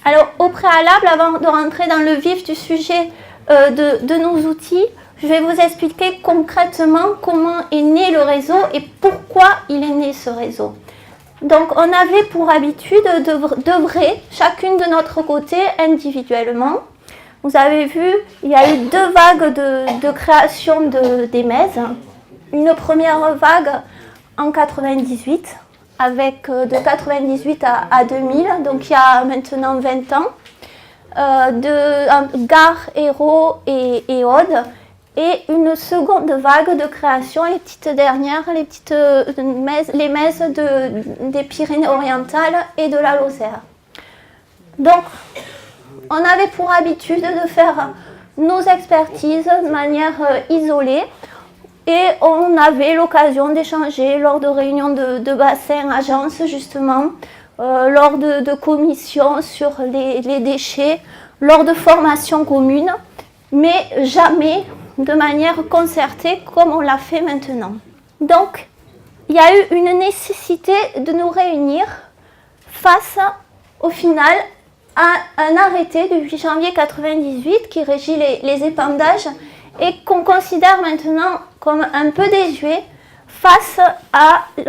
Alors, au préalable, avant de rentrer dans le vif du sujet de nos outils, je vais vous expliquer concrètement comment est né le réseau et pourquoi il est né ce réseau. Donc, on avait pour habitude d'œuvrer chacune de notre côté individuellement. Vous avez vu, il y a eu 2 vagues de création d'EMES. Une première vague en 98, avec de 98 à 2000, donc il y a maintenant 20 ans, de Gare, Hérault et Aude, et une seconde vague de création, les petites dernières, les MES des Pyrénées-Orientales et de la Lozère. Donc, on avait pour habitude de faire nos expertises de manière isolée, et on avait l'occasion d'échanger lors de réunions de bassin agence justement, lors de commissions sur les déchets, lors de formations communes, mais jamais de manière concertée comme on l'a fait maintenant. Donc, il y a eu une nécessité de nous réunir face au final à un arrêté du 8 janvier 1998 qui régit les épandages et qu'on considère maintenant comme un peu désuet face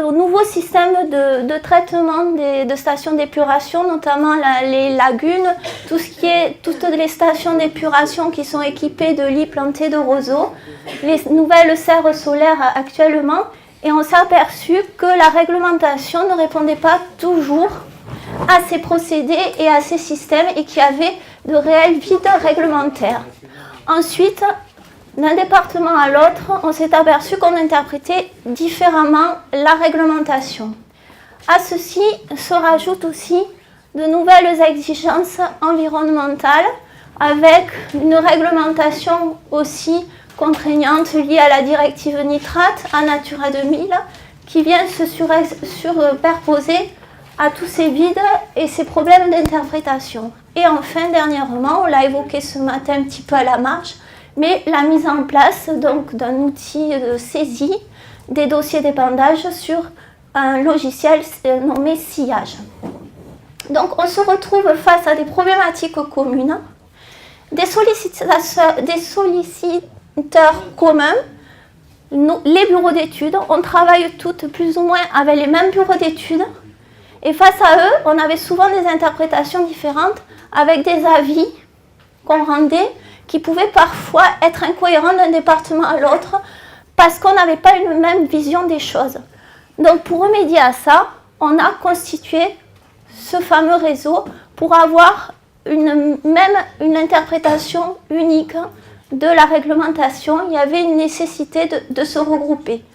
au nouveau système de traitement de stations d'épuration, notamment les lagunes, toutes les stations d'épuration qui sont équipées de lits plantés de roseaux, les nouvelles serres solaires actuellement, et on s'est aperçu que la réglementation ne répondait pas toujours à ces procédés et à ces systèmes et qu'il y avait de réels vides réglementaires. Ensuite, d'un département à l'autre, on s'est aperçu qu'on interprétait différemment la réglementation. À ceci se rajoutent aussi de nouvelles exigences environnementales avec une réglementation aussi contraignante liée à la directive nitrate, à Natura 2000, qui vient se superposer à tous ces vides et ces problèmes d'interprétation. Et enfin, dernièrement, on l'a évoqué ce matin un petit peu à la marge, mais la mise en place donc d'un outil de saisie des dossiers d'épandage sur un logiciel nommé Sillage. Donc on se retrouve face à des problématiques communes, des solliciteurs communs, les bureaux d'études, on travaille toutes plus ou moins avec les mêmes bureaux d'études, et face à eux, on avait souvent des interprétations différentes avec des avis qu'on rendait qui pouvaient parfois être incohérents d'un département à l'autre parce qu'on n'avait pas une même vision des choses. Donc pour remédier à ça, on a constitué ce fameux réseau pour avoir une interprétation unique de la réglementation. Il y avait une nécessité de se regrouper.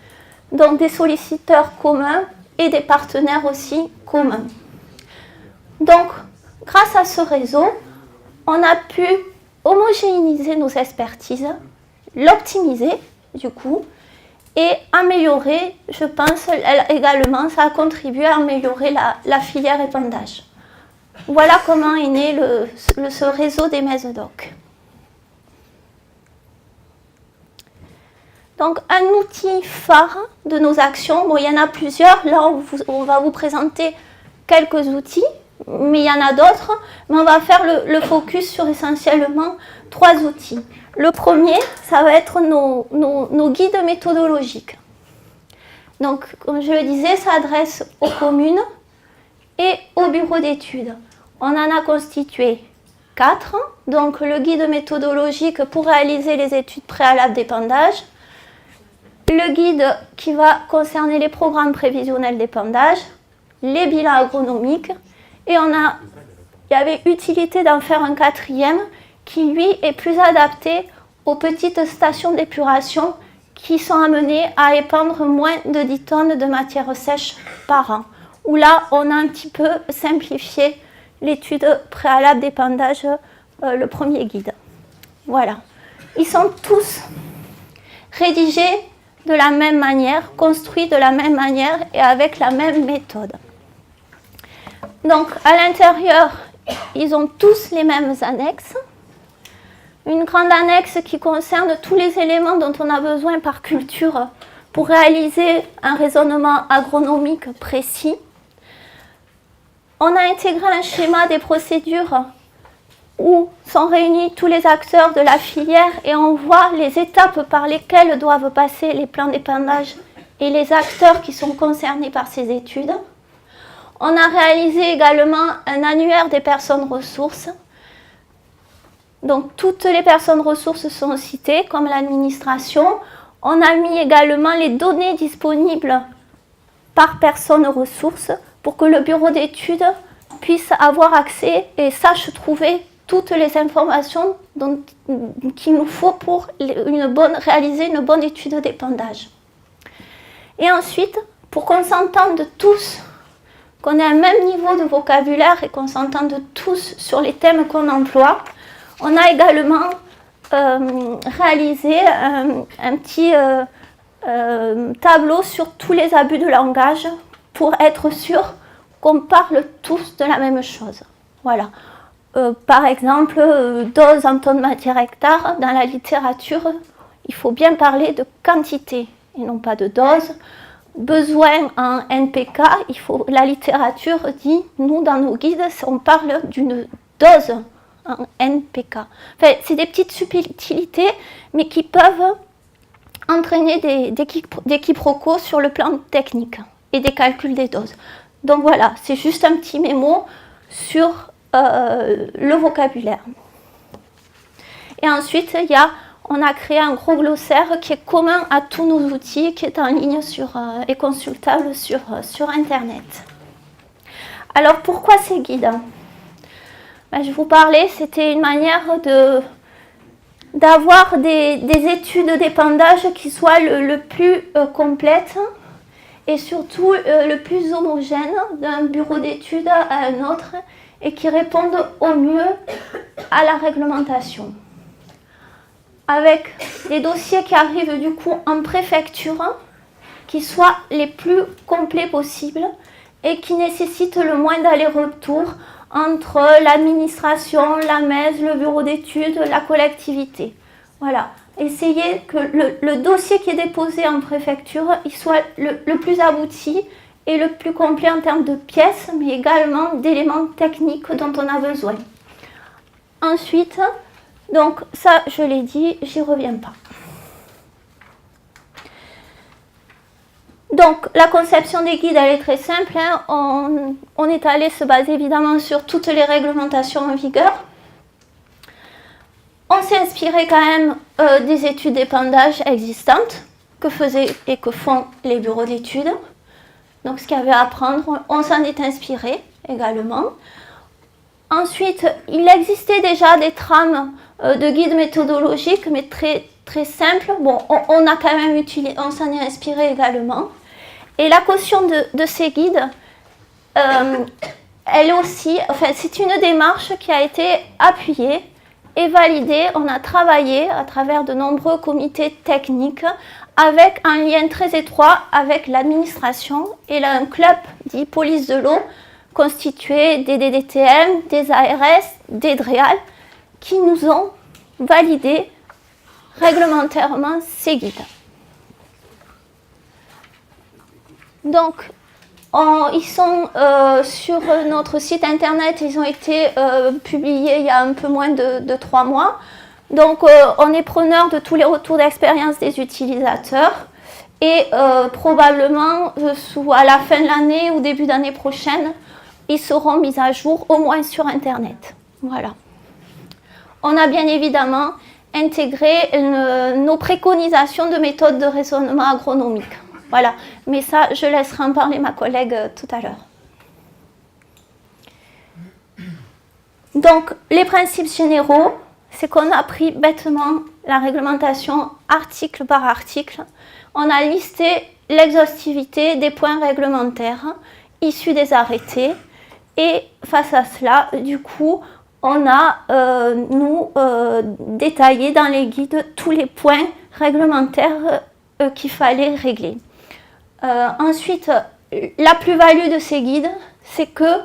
Donc des solliciteurs communs et des partenaires aussi communs. Donc grâce à ce réseau, on a pu homogénéiser nos expertises, l'optimiser du coup, et améliorer, je pense également, ça a contribué à améliorer la filière épandage. Voilà comment est né ce réseau des MESDOC. Donc un outil phare de nos actions, bon, il y en a plusieurs, là on va vous présenter quelques outils, mais il y en a d'autres, mais on va faire le focus sur essentiellement 3 outils. Le premier, ça va être nos guides méthodologiques. Donc, comme je le disais, ça s'adresse aux communes et aux bureaux d'études. On en a constitué 4, donc le guide méthodologique pour réaliser les études préalables d'épandage, le guide qui va concerner les programmes prévisionnels d'épandage, les bilans agronomiques, et il y avait utilité d'en faire un 4e qui, lui, est plus adapté aux petites stations d'épuration qui sont amenées à épandre moins de 10 tonnes de matière sèche par an. Où là, on a un petit peu simplifié l'étude préalable d'épandage, le premier guide. Voilà. Ils sont tous rédigés de la même manière, construits de la même manière et avec la même méthode. Donc, à l'intérieur, ils ont tous les mêmes annexes. Une grande annexe qui concerne tous les éléments dont on a besoin par culture pour réaliser un raisonnement agronomique précis. On a intégré un schéma des procédures où sont réunis tous les acteurs de la filière et on voit les étapes par lesquelles doivent passer les plans d'épandage et les acteurs qui sont concernés par ces études. On a réalisé également un annuaire des personnes ressources. Donc toutes les personnes ressources sont citées, comme l'administration. On a mis également les données disponibles par personne ressource pour que le bureau d'études puisse avoir accès et sache trouver toutes les informations qu'il nous faut pour réaliser une bonne étude d'épandage. Et ensuite, pour qu'on s'entende tous, qu'on ait un même niveau de vocabulaire et qu'on s'entende tous sur les thèmes qu'on emploie, on a également réalisé un petit tableau sur tous les abus de langage pour être sûr qu'on parle tous de la même chose. Voilà. Par exemple, dose en tonnes matière hectare, dans la littérature, il faut bien parler de quantité et non pas de dose. Besoin en NPK, la littérature dit, nous dans nos guides, on parle d'une dose en NPK. Enfin, c'est des petites subtilités, mais qui peuvent entraîner des quiproquos sur le plan technique et des calculs des doses. Donc voilà, c'est juste un petit mémo sur le vocabulaire. Et ensuite, on a créé un gros glossaire qui est commun à tous nos outils, qui est en ligne et consultable sur Internet. Alors pourquoi ces guides ? Je vous parlais, c'était une manière d'avoir des études d'épandage qui soient le plus complètes et surtout le plus homogène d'un bureau d'études à un autre et qui répondent au mieux à la réglementation. Avec des dossiers qui arrivent du coup en préfecture, qui soient les plus complets possibles et qui nécessitent le moins d'aller-retour entre l'administration, la MES, le bureau d'études, la collectivité. Voilà. Essayez que le dossier qui est déposé en préfecture il soit le plus abouti et le plus complet en termes de pièces, mais également d'éléments techniques dont on a besoin. Ensuite, donc ça je l'ai dit, j'y reviens pas. Donc la conception des guides elle est très simple, hein. On est allé se baser évidemment sur toutes les réglementations en vigueur. On s'est inspiré quand même des études d'épandage existantes que faisaient et que font les bureaux d'études. Donc ce qu'il y avait à apprendre, on s'en est inspiré également. Ensuite, il existait déjà des trames de guides méthodologiques, mais très, très simples. Bon, on a quand même on s'en est inspiré également. Et la caution de ces guides, elle aussi, c'est une démarche qui a été appuyée et validée. On a travaillé à travers de nombreux comités techniques avec un lien très étroit avec l'administration et là, un club dit police de l'eau constitué des DDTM, des ARS, des DREAL qui nous ont validé réglementairement ces guides. Donc, ils sont sur notre site internet, ils ont été publiés il y a un peu moins de 3 mois. Donc, on est preneur de tous les retours d'expérience des utilisateurs et probablement à la fin de l'année ou début d'année prochaine, ils seront mis à jour au moins sur internet. Voilà. On a bien évidemment intégré nos préconisations de méthode de raisonnement agronomique. Voilà, mais ça, je laisserai en parler ma collègue tout à l'heure. Donc, les principes généraux, c'est qu'on a pris bêtement la réglementation article par article. On a listé l'exhaustivité des points réglementaires issus des arrêtés. Et face à cela, du coup, on a, détaillé dans les guides tous les points réglementaires qu'il fallait régler. Ensuite, la plus-value de ces guides, c'est que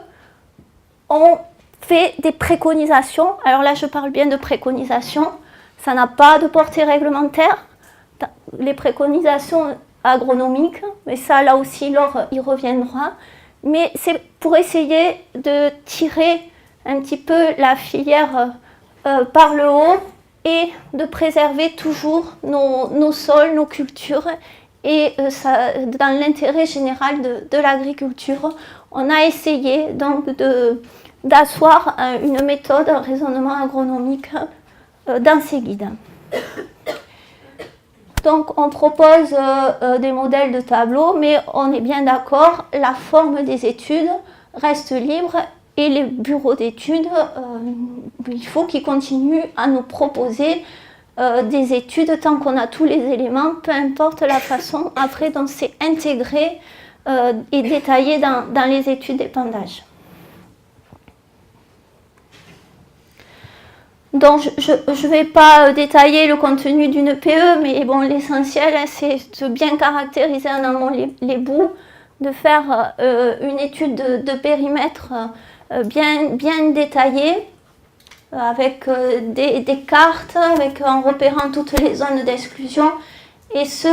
on fait des préconisations. Alors là, je parle bien de préconisations. Ça n'a pas de portée réglementaire. Les préconisations agronomiques, mais ça, là aussi, Laure y reviendra. mais c'est pour essayer de tirer un petit peu la filière par le haut et de préserver toujours nos sols, nos cultures, et dans l'intérêt général de l'agriculture. On a essayé donc d'asseoir une méthode, un raisonnement agronomique dans ces guides. Donc on propose des modèles de tableaux, mais on est bien d'accord, la forme des études reste libre et les bureaux d'études, il faut qu'ils continuent à nous proposer des études tant qu'on a tous les éléments, peu importe la façon après dont c'est intégré et détaillé dans les études d'épandage. Donc je ne vais pas détailler le contenu d'une PE, mais bon, l'essentiel c'est de bien caractériser en amont les bouts, de faire une étude de périmètre bien détaillée, avec des cartes, en repérant toutes les zones d'exclusion. Et ce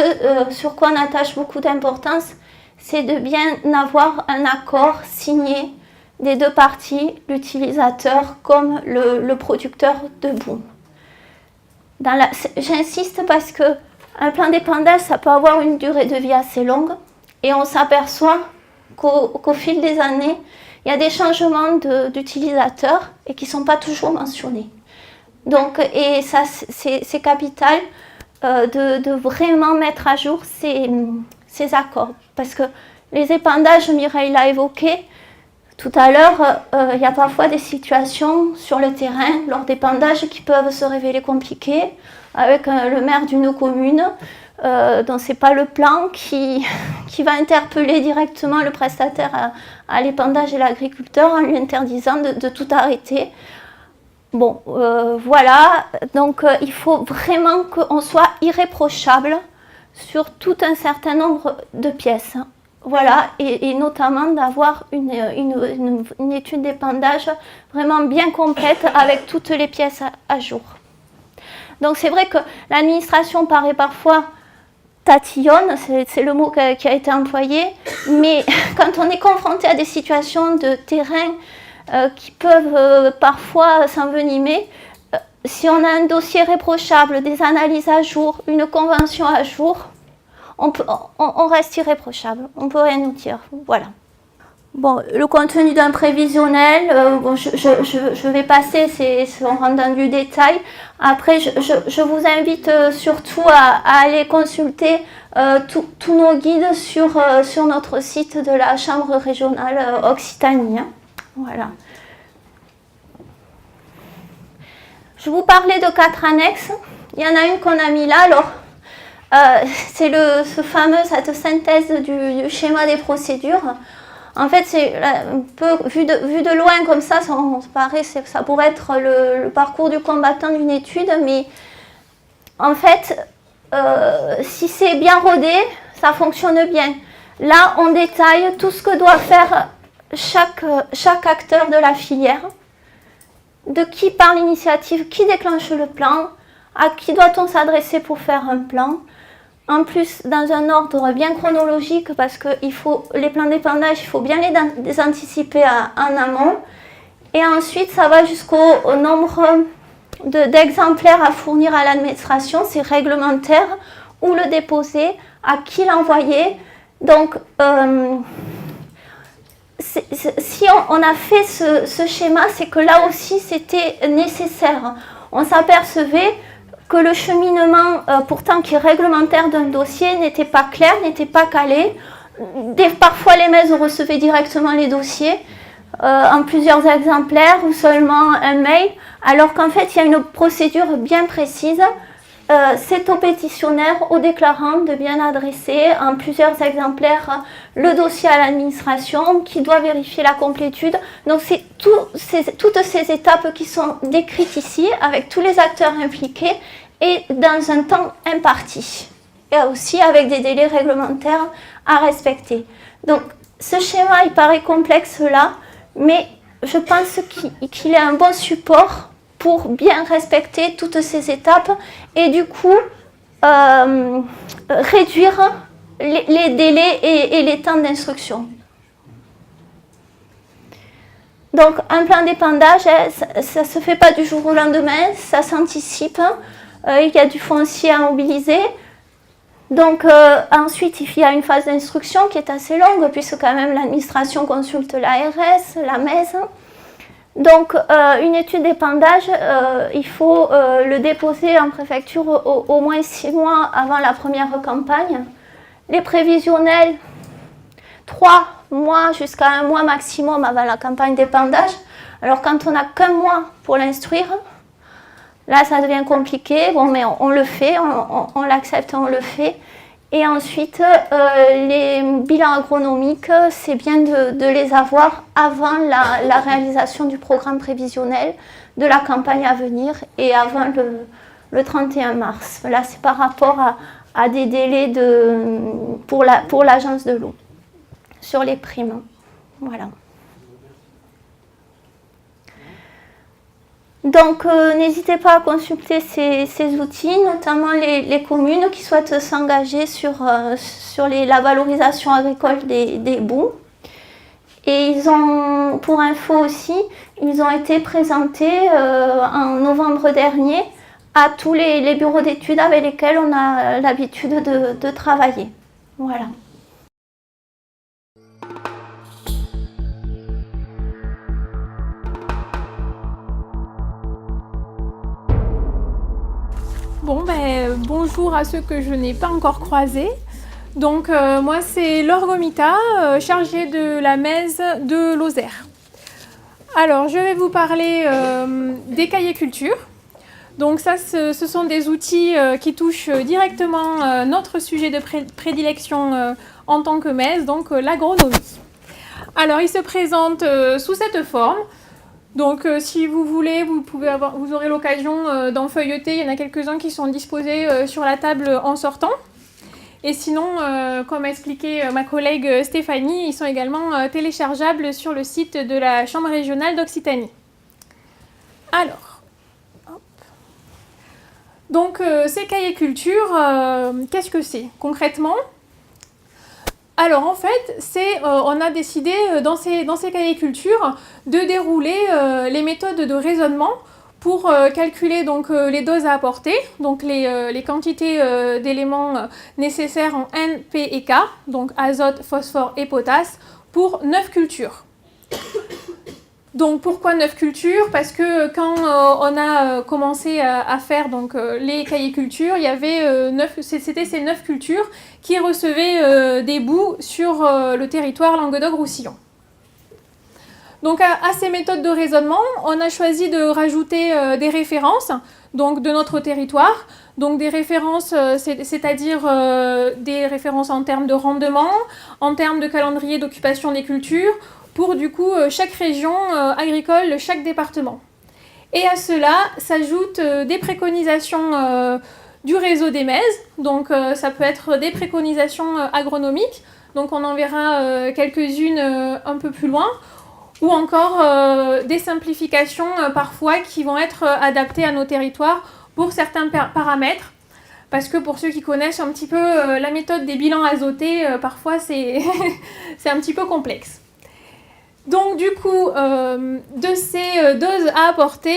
sur quoi on attache beaucoup d'importance, c'est de bien avoir un accord signé des deux parties, l'utilisateur comme le producteur de boue. J'insiste parce qu'un plan d'épandage, ça peut avoir une durée de vie assez longue, et on s'aperçoit qu'au fil des années, il y a des changements d'utilisateurs et qui ne sont pas toujours mentionnés. Donc, et ça, c'est capital de vraiment mettre à jour ces accords. Parce que les épandages, Mireille l'a évoqué tout à l'heure, il y a parfois des situations sur le terrain, lors d'épandages, qui peuvent se révéler compliquées, avec le maire d'une commune, dont ce n'est pas le plan qui va interpeller directement le prestataire à l'épandage et l'agriculteur en lui interdisant de tout arrêter. Bon, voilà, donc il faut vraiment qu'on soit irréprochable sur tout un certain nombre de pièces. Voilà, et notamment d'avoir une étude d'épandage vraiment bien complète avec toutes les pièces à jour. Donc c'est vrai que l'administration paraît parfois tatillonne, c'est le mot qui a été employé, mais quand on est confronté à des situations de terrain qui peuvent parfois s'envenimer, si on a un dossier réprochable, des analyses à jour, une convention à jour, on reste irréprochable, on ne peut rien nous dire. Voilà. Bon, le contenu d'un prévisionnel, bon, je vais passer, on rentre dans du détail. Après, je vous invite surtout à aller consulter tous nos guides sur notre site de la Chambre régionale Occitanie. Hein. Voilà. Je vous parlais de 4 annexes. Il y en a une qu'on a mis là. Alors, c'est cette synthèse du schéma des procédures. En fait, c'est un peu vu de loin comme ça paraît, ça pourrait être le parcours du combattant d'une étude, mais en fait, si c'est bien rodé, ça fonctionne bien. Là, on détaille tout ce que doit faire chaque acteur de la filière, de qui part l'initiative, qui déclenche le plan, à qui doit-on s'adresser pour faire un plan. En plus, dans un ordre bien chronologique, parce que les plans d'épandage, il faut bien les anticiper en amont. Et ensuite, ça va jusqu'au nombre d'exemplaires à fournir à l'administration, c'est réglementaire, où le déposer, à qui l'envoyer. Donc, si on a fait ce schéma, c'est que là aussi, c'était nécessaire. On s'apercevait que le cheminement, pourtant qui est réglementaire d'un dossier, n'était pas clair, n'était pas calé. Parfois, les MES recevaient directement les dossiers en plusieurs exemplaires ou seulement un mail, alors qu'en fait, il y a une procédure bien précise. C'est au pétitionnaire, au déclarant de bien adresser en plusieurs exemplaires le dossier à l'administration qui doit vérifier la complétude. Donc c'est toutes ces étapes qui sont décrites ici avec tous les acteurs impliqués et dans un temps imparti. Et aussi avec des délais réglementaires à respecter. Donc ce schéma il paraît complexe là, mais je pense qu'il est un bon support pour bien respecter toutes ces étapes et du coup réduire les délais et les temps d'instruction. Donc un plan d'épandage, ça ne se fait pas du jour au lendemain, ça s'anticipe. Il y a du foncier à mobiliser. Donc ensuite, il y a une phase d'instruction qui est assez longue, puisque quand même l'administration consulte l'ARS, la MES. Donc une étude d'épandage, il faut le déposer en préfecture au moins 6 mois avant la première campagne. Les prévisionnels, 3 mois jusqu'à 1 mois maximum avant la campagne d'épandage. Alors quand on n'a qu'un mois pour l'instruire, là ça devient compliqué, bon mais on le fait, on l'accepte, on le fait. Et ensuite, les bilans agronomiques, c'est bien de les avoir avant la réalisation du programme prévisionnel de la campagne à venir et avant le 31 mars. Là, c'est par rapport à des délais pour l'agence de l'eau sur les primes. Voilà. Donc, n'hésitez pas à consulter ces outils, notamment les communes qui souhaitent s'engager sur la valorisation agricole des boues. Et ils ont, pour info aussi, ils ont été présentés en novembre dernier à tous les bureaux d'études avec lesquels on a l'habitude de travailler. Voilà. Bon, bonjour à ceux que je n'ai pas encore croisés. Donc, moi, c'est Laure Gomita, chargée de la MES de Lozère. Alors, je vais vous parler des cahiers culture. Donc, ça, ce sont des outils qui touchent directement notre sujet de prédilection en tant que MES, donc l'agronomie. Alors, il se présente sous cette forme. Donc, si vous voulez, vous aurez l'occasion d'en feuilleter. Il y en a quelques-uns qui sont disposés sur la table en sortant. Et sinon, comme a expliqué ma collègue Stéphanie, ils sont également téléchargeables sur le site de la Chambre régionale d'Occitanie. Alors, hop. Donc, ces cahiers culture, qu'est-ce que c'est concrètement ? Alors en fait, on a décidé dans ces cahiers culture de dérouler les méthodes de raisonnement pour calculer donc, les doses à apporter, donc les quantités d'éléments nécessaires en N, P et K, donc azote, phosphore et potasse, pour 9 cultures. Donc pourquoi 9 cultures ? Parce que quand on a commencé à faire donc, les cahiers culture, il y avait c'était ces 9 cultures qui recevaient des boues sur le territoire Languedoc-Roussillon. Donc à ces méthodes de raisonnement, on a choisi de rajouter des références donc, de notre territoire. Donc des références, c'est-à-dire des références en termes de rendement, en termes de calendrier d'occupation des cultures, pour du coup chaque région agricole, chaque département. Et à cela s'ajoutent des préconisations du réseau des MES, donc ça peut être des préconisations agronomiques, donc on en verra quelques-unes un peu plus loin, ou encore des simplifications parfois qui vont être adaptées à nos territoires pour certains paramètres, parce que pour ceux qui connaissent un petit peu la méthode des bilans azotés, parfois c'est un petit peu complexe. Donc du coup, de ces doses à apporter,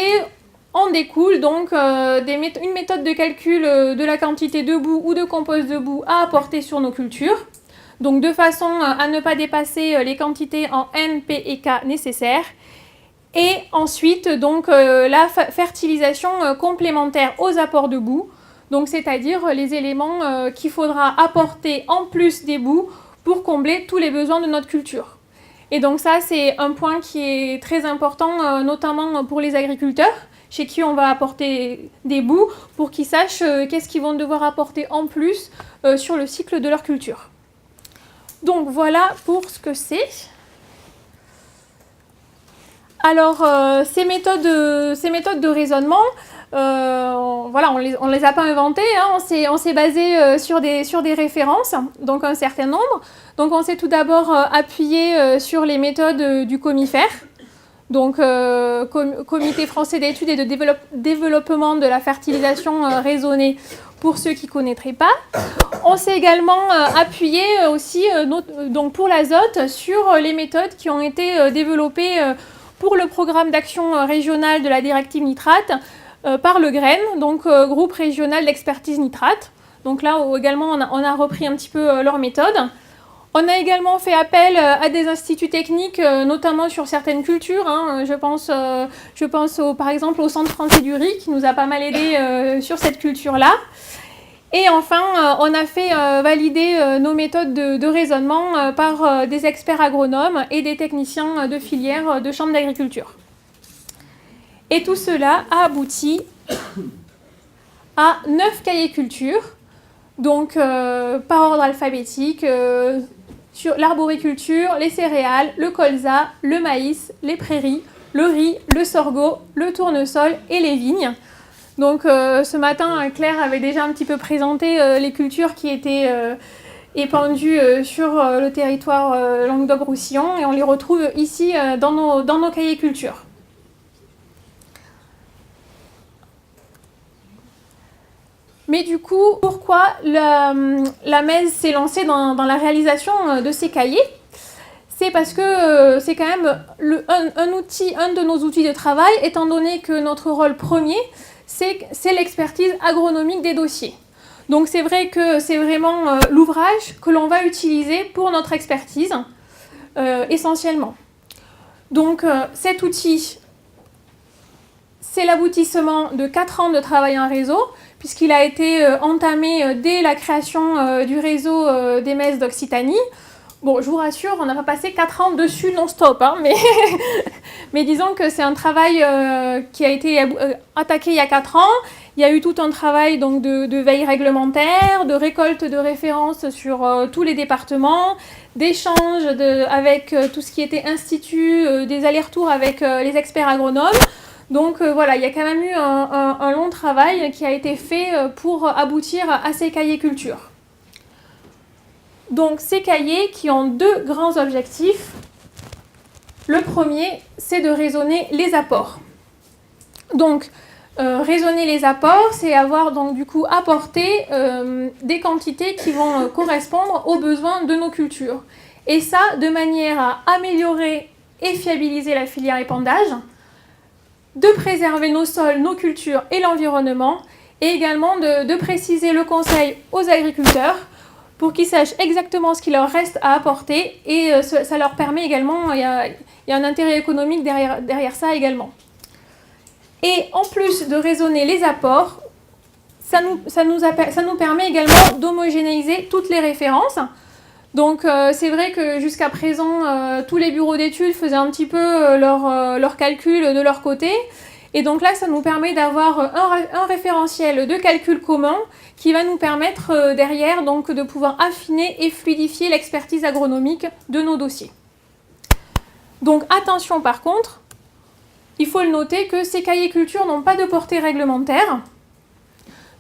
on découle donc une méthode de calcul de la quantité de boue ou de compost de boue à apporter sur nos cultures, donc de façon à ne pas dépasser les quantités en N, P et K nécessaires. Et ensuite, donc, la fertilisation complémentaire aux apports de boue, donc c'est-à-dire les éléments qu'il faudra apporter en plus des boues pour combler tous les besoins de notre culture. Et donc ça, c'est un point qui est très important, notamment pour les agriculteurs, chez qui on va apporter des boues, pour qu'ils sachent qu'est-ce qu'ils vont devoir apporter en plus sur le cycle de leur culture. Donc voilà pour ce que c'est. Alors, ces méthodes de raisonnement, voilà, on les a pas inventées, hein, on s'est basé sur des références, donc un certain nombre. Donc on s'est tout d'abord appuyé sur les méthodes du COMIFER, donc Comité français d'études et de développement de la fertilisation raisonnée, pour ceux qui ne connaîtraient pas. On s'est également appuyé aussi donc pour l'azote sur les méthodes qui ont été développées pour le programme d'action régional de la directive nitrate par le GREN, donc groupe régional d'expertise nitrate. Donc là également on a repris un petit peu leur méthode. On a également fait appel à des instituts techniques, notamment sur certaines cultures. Je pense par exemple au Centre français du riz qui nous a pas mal aidé sur cette culture-là. Et enfin, on a fait valider nos méthodes de raisonnement par des experts agronomes et des techniciens de filière de chambres d'agriculture. Et tout cela a abouti à 9 cahiers culture, donc par ordre alphabétique, sur l'arboriculture, les céréales, le colza, le maïs, les prairies, le riz, le sorgho, le tournesol et les vignes. Donc ce matin, Claire avait déjà un petit peu présenté les cultures qui étaient épandues sur le territoire Languedoc-Roussillon et on les retrouve ici dans nos cahiers culture. Mais du coup, pourquoi la MES s'est lancée dans la réalisation de ces cahiers? C'est parce que c'est quand même un de nos outils de travail, étant donné que notre rôle premier, c'est l'expertise agronomique des dossiers. Donc c'est vrai que c'est vraiment l'ouvrage que l'on va utiliser pour notre expertise, essentiellement. Donc cet outil, c'est l'aboutissement de 4 ans de travail en réseau, puisqu'il a été entamé dès la création du réseau des MES d'Occitanie. Bon, je vous rassure, on n'a pas passé 4 ans dessus non-stop, mais disons que c'est un travail qui a été attaqué il y a 4 ans. Il y a eu tout un travail donc, de veille réglementaire, de récolte de références sur tous les départements, d'échanges avec tout ce qui était institut, des allers-retours avec les experts agronomes. Donc voilà, il y a quand même eu un long travail qui a été fait pour aboutir à ces cahiers culture. Donc ces cahiers qui ont 2 grands objectifs. Le premier, c'est de raisonner les apports. Donc raisonner les apports, c'est avoir donc du coup apporté des quantités qui vont correspondre aux besoins de nos cultures. Et ça, de manière à améliorer et fiabiliser la filière épandage, de préserver nos sols, nos cultures et l'environnement, et également de préciser le conseil aux agriculteurs pour qu'ils sachent exactement ce qu'il leur reste à apporter, et ça leur permet également, il y a un intérêt économique derrière ça également. Et en plus de raisonner les apports, ça nous permet également d'homogénéiser toutes les références. Donc c'est vrai que jusqu'à présent, tous les bureaux d'études faisaient un petit peu leurs calculs de leur côté. Et donc là, ça nous permet d'avoir un référentiel de calcul commun qui va nous permettre derrière donc, de pouvoir affiner et fluidifier l'expertise agronomique de nos dossiers. Donc attention par contre, il faut le noter que ces cahiers culture n'ont pas de portée réglementaire.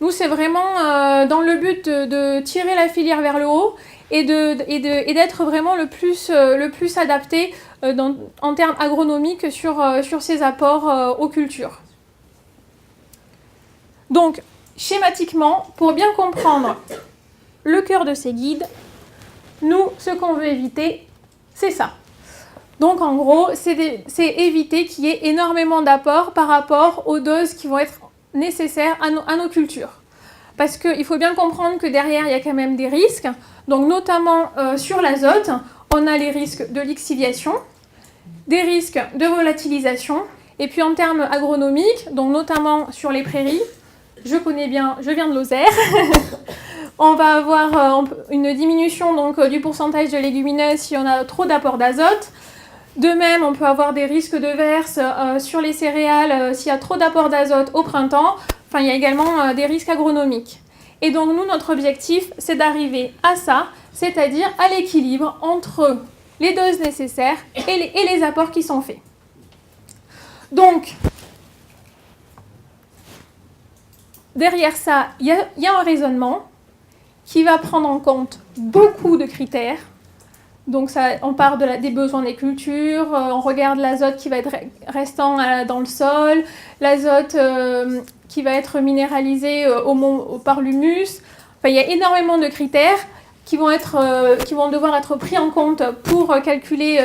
Nous, c'est vraiment dans le but de tirer la filière vers le haut et d'être vraiment le plus adapté en termes agronomiques sur ces apports aux cultures. Donc, schématiquement, pour bien comprendre le cœur de ces guides, nous, ce qu'on veut éviter, c'est ça. Donc, en gros, c'est éviter qu'il y ait énormément d'apports par rapport aux doses qui vont être nécessaires à nos cultures. Parce qu'il faut bien comprendre que derrière, il y a quand même des risques. Donc, notamment sur l'azote, on a les risques de lixiviation, des risques de volatilisation, et puis en termes agronomiques, donc notamment sur les prairies, je connais bien, je viens de Lozère, on va avoir une diminution donc, du pourcentage de légumineuses si on a trop d'apport d'azote. De même, on peut avoir des risques de verse sur les céréales s'il y a trop d'apport d'azote au printemps. Enfin, il y a également des risques agronomiques. Et donc, nous, notre objectif, c'est d'arriver à ça, c'est-à-dire à l'équilibre entre les doses nécessaires et les apports qui sont faits. Donc, derrière ça, il y a un raisonnement qui va prendre en compte beaucoup de critères. Donc, on part des besoins des cultures, on regarde l'azote qui va être restant dans le sol, l'azote qui va être minéralisé par l'humus. Enfin, il y a énormément de critères qui vont devoir être pris en compte pour calculer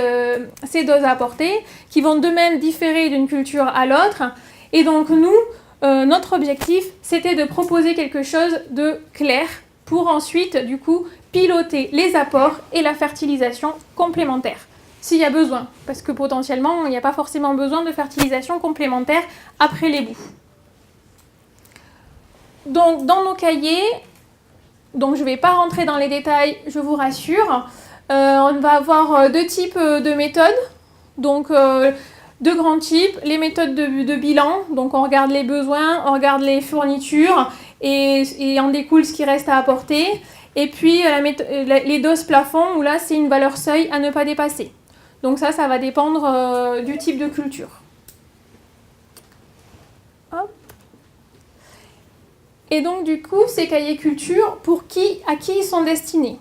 ces doses à apporter, qui vont de même différer d'une culture à l'autre. Et donc nous, notre objectif, c'était de proposer quelque chose de clair pour ensuite, du coup, piloter les apports et la fertilisation complémentaire, s'il y a besoin, parce que potentiellement, il n'y a pas forcément besoin de fertilisation complémentaire après l'ébou. Donc, dans nos cahiers, donc je ne vais pas rentrer dans les détails, je vous rassure, on va avoir 2 types de méthodes, donc 2 grands types, les méthodes de bilan, donc on regarde les besoins, on regarde les fournitures et en découle ce qui reste à apporter, et puis les doses plafond, où là c'est une valeur seuil à ne pas dépasser. Donc ça va dépendre du type de culture. Hop. Et donc du coup, ces cahiers culture, à qui ils sont destinés?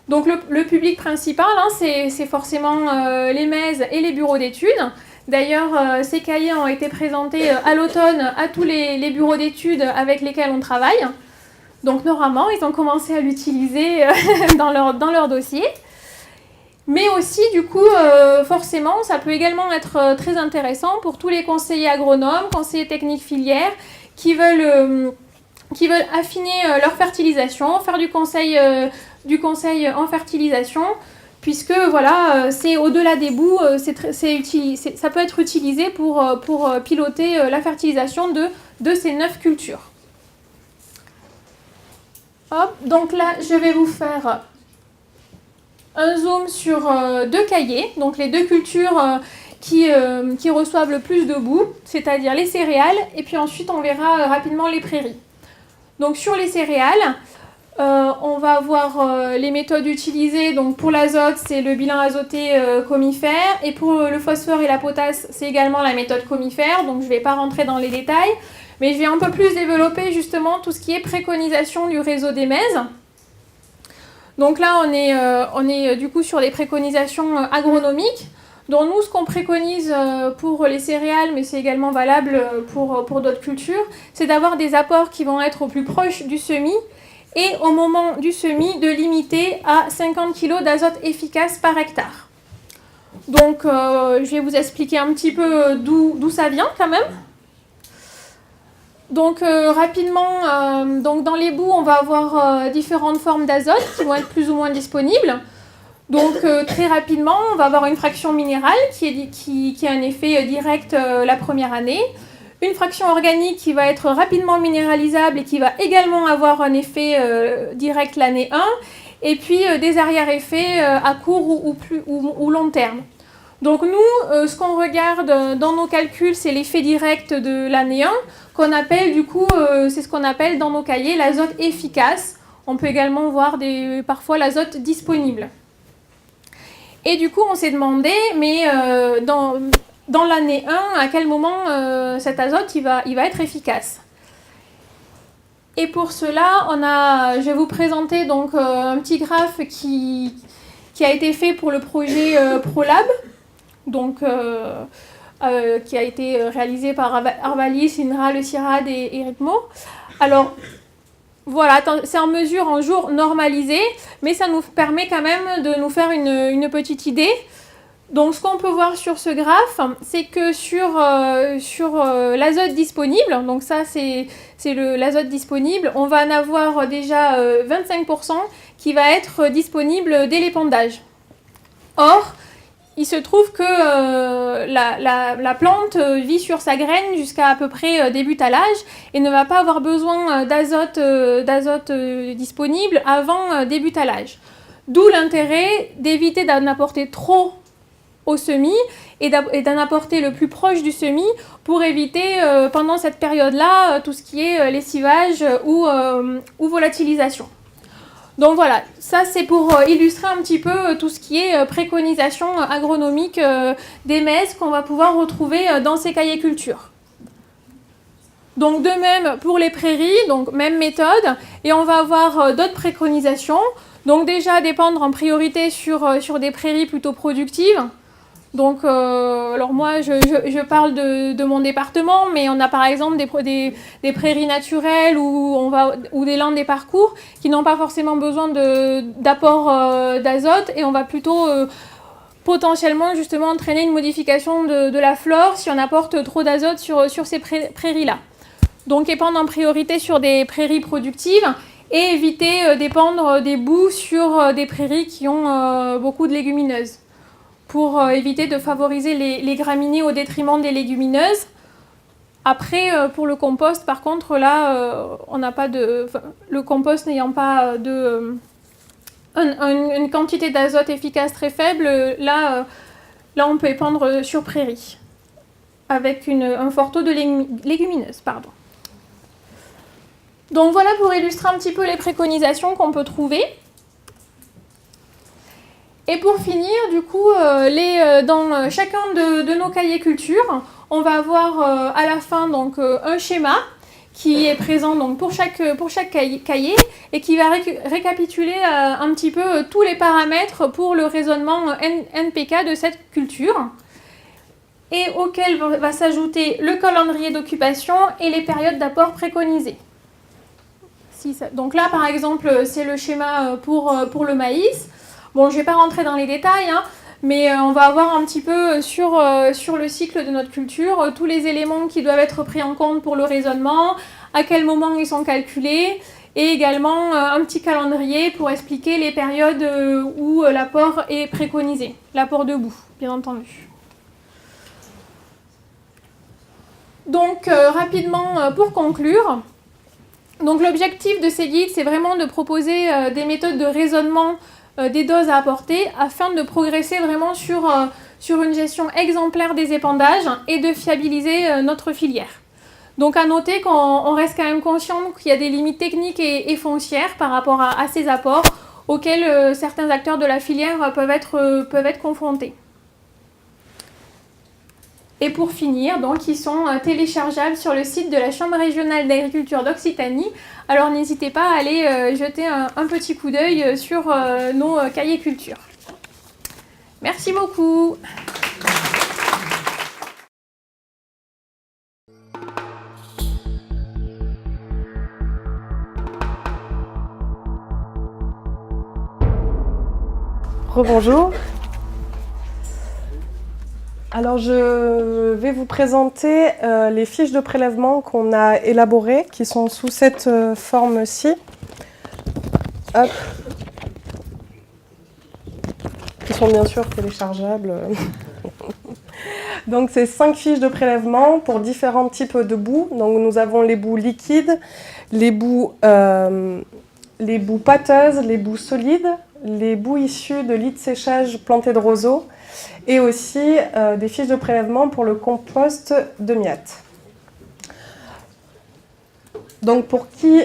Donc le public principal, hein, c'est forcément les MES et les bureaux d'études. D'ailleurs, ces cahiers ont été présentés à l'automne à tous les bureaux d'études avec lesquels on travaille. Donc normalement, ils ont commencé à l'utiliser dans leur dossier. Mais aussi, du coup, forcément, ça peut également être très intéressant pour tous les conseillers agronomes, conseillers techniques filières qui veulent affiner leur fertilisation, faire du conseil en fertilisation, puisque voilà, c'est au-delà des boues, ça peut être utilisé pour piloter la fertilisation de ces 9 cultures. Hop, donc là, je vais vous faire un zoom sur 2 cahiers, donc les 2 cultures qui reçoivent le plus de boue, c'est-à-dire les céréales, et puis ensuite on verra rapidement les prairies. Donc sur les céréales, on va avoir les méthodes utilisées. Donc pour l'azote, c'est le bilan azoté comifère, et pour le phosphore et la potasse, c'est également la méthode comifère. Donc je ne vais pas rentrer dans les détails, mais je vais un peu plus développer justement tout ce qui est préconisation du réseau des MES. Donc là, on est du coup sur les préconisations agronomiques. Donc nous, ce qu'on préconise pour les céréales, mais c'est également valable pour d'autres cultures, c'est d'avoir des apports qui vont être au plus proche du semis, et au moment du semis, de limiter à 50 kg d'azote efficace par hectare. Donc je vais vous expliquer un petit peu d'où ça vient quand même. Donc rapidement, donc dans les boues, on va avoir différentes formes d'azote qui vont être plus ou moins disponibles. Donc très rapidement, on va avoir une fraction minérale qui a un effet direct la première année, une fraction organique qui va être rapidement minéralisable et qui va également avoir un effet direct l'année 1, et puis des arrière-effets à court ou long terme. Donc nous, ce qu'on regarde dans nos calculs, c'est l'effet direct de l'année 1, qu'on appelle du coup, c'est ce qu'on appelle dans nos cahiers l'azote efficace. On peut également voir parfois l'azote disponible. Et du coup, on s'est demandé, mais dans l'année 1, à quel moment cet azote il va être efficace? Et pour cela, je vais vous présenter donc un petit graphe qui a été fait pour le projet ProLab, donc qui a été réalisé par Arvalis, INRA, Le CIRAD et Ericmo. Alors, voilà, c'est en mesure en jours normalisés, mais ça nous permet quand même de nous faire une petite idée. Donc ce qu'on peut voir sur ce graphe, c'est que sur l'azote disponible, donc ça c'est l'azote disponible, on va en avoir déjà 25% qui va être disponible dès l'épandage. Or, il se trouve que la plante vit sur sa graine jusqu'à à peu près début talage et ne va pas avoir besoin d'azote disponible avant début talage. D'où l'intérêt d'éviter d'en apporter trop au semis et d'en apporter le plus proche du semis pour éviter pendant cette période-là tout ce qui est lessivage ou volatilisation. Donc voilà, ça c'est pour illustrer un petit peu tout ce qui est préconisation agronomique des MES qu'on va pouvoir retrouver dans ces cahiers culture. Donc de même pour les prairies, donc même méthode, et on va avoir d'autres préconisations. Donc déjà dépendre en priorité sur des prairies plutôt productives. Donc, alors moi, je parle de mon département, mais on a par exemple des prairies naturelles ou des landes des parcours qui n'ont pas forcément besoin d'apport d'azote, et on va plutôt potentiellement justement entraîner une modification de la flore si on apporte trop d'azote sur ces prairies-là. Donc épandre en priorité sur des prairies productives et éviter d'épandre des boues sur des prairies qui ont beaucoup de légumineuses, pour éviter de favoriser les graminées au détriment des légumineuses. Après, pour le compost, par contre, là, on n'a pas le compost n'ayant pas une quantité d'azote efficace très faible, là, on peut épandre sur prairie, avec un fort taux de légumineuses, pardon. Donc voilà pour illustrer un petit peu les préconisations qu'on peut trouver. Et pour finir, du coup, dans chacun de nos cahiers culture, on va avoir à la fin donc, un schéma qui est présent donc, pour chaque cahier et qui va récapituler un petit peu tous les paramètres pour le raisonnement NPK de cette culture, et auquel va s'ajouter le calendrier d'occupation et les périodes d'apport préconisées. Donc là, par exemple, c'est le schéma pour le maïs. Bon, je ne vais pas rentrer dans les détails, hein, mais on va avoir un petit peu sur le cycle de notre culture tous les éléments qui doivent être pris en compte pour le raisonnement, à quel moment ils sont calculés, et également un petit calendrier pour expliquer les périodes où l'apport est préconisé, l'apport de boue, bien entendu. Donc, rapidement, pour conclure, donc l'objectif de ces guides, c'est vraiment de proposer des méthodes de raisonnement des doses à apporter afin de progresser vraiment sur une gestion exemplaire des épandages et de fiabiliser notre filière. Donc à noter qu'on reste quand même conscient qu'il y a des limites techniques et foncières par rapport à ces apports auxquels certains acteurs de la filière peuvent être confrontés. Et pour finir, donc, ils sont téléchargeables sur le site de la Chambre régionale d'agriculture d'Occitanie. Alors n'hésitez pas à aller jeter un petit coup d'œil sur nos cahiers culture. Merci beaucoup. Rebonjour. Alors je vais vous présenter les fiches de prélèvement qu'on a élaborées, qui sont sous cette forme-ci. Hop. Qui sont bien sûr téléchargeables. Donc c'est 5 fiches de prélèvement pour différents types de boues. Donc nous avons les boues liquides, les boues pâteuses, les boues solides, les boues issues de lits de séchage plantés de roseaux, et aussi des fiches de prélèvement pour le compost de miettes. Donc pour qui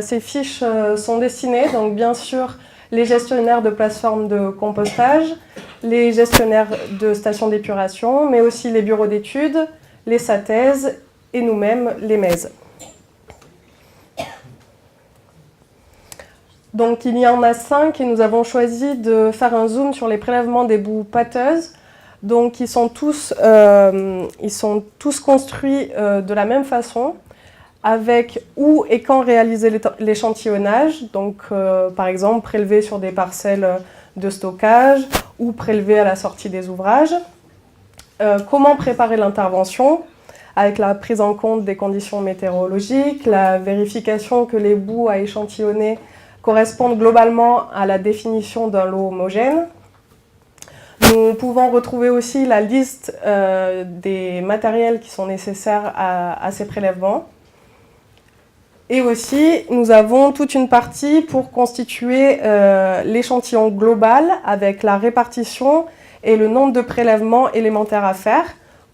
ces fiches sont destinées? Donc bien sûr les gestionnaires de plateformes de compostage, les gestionnaires de stations d'épuration, mais aussi les bureaux d'études, les SATES et nous-mêmes, les MES. Donc il y en a 5 et nous avons choisi de faire un zoom sur les prélèvements des boues pâteuses. Donc ils sont tous construits de la même façon, avec où et quand réaliser l'échantillonnage. Donc par exemple prélever sur des parcelles de stockage ou prélever à la sortie des ouvrages. Comment préparer l'intervention avec la prise en compte des conditions météorologiques, la vérification que les boues à échantillonner correspondent globalement à la définition d'un lot homogène. Nous pouvons retrouver aussi la liste des matériels qui sont nécessaires à ces prélèvements. Et aussi, nous avons toute une partie pour constituer l'échantillon global avec la répartition et le nombre de prélèvements élémentaires à faire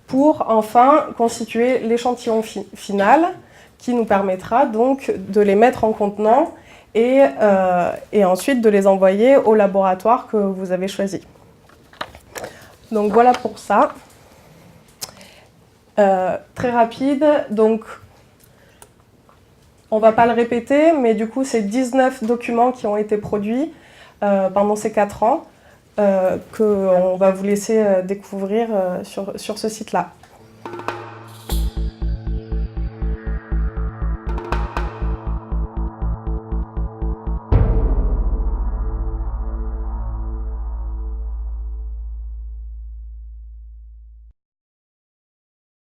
pour enfin constituer l'échantillon final qui nous permettra donc de les mettre en contenant et ensuite de les envoyer au laboratoire que vous avez choisi. Donc voilà pour ça. Très rapide, donc on ne va pas le répéter, mais du coup c'est 19 documents qui ont été produits pendant ces 4 ans. qu'on va vous laisser découvrir sur ce site-là.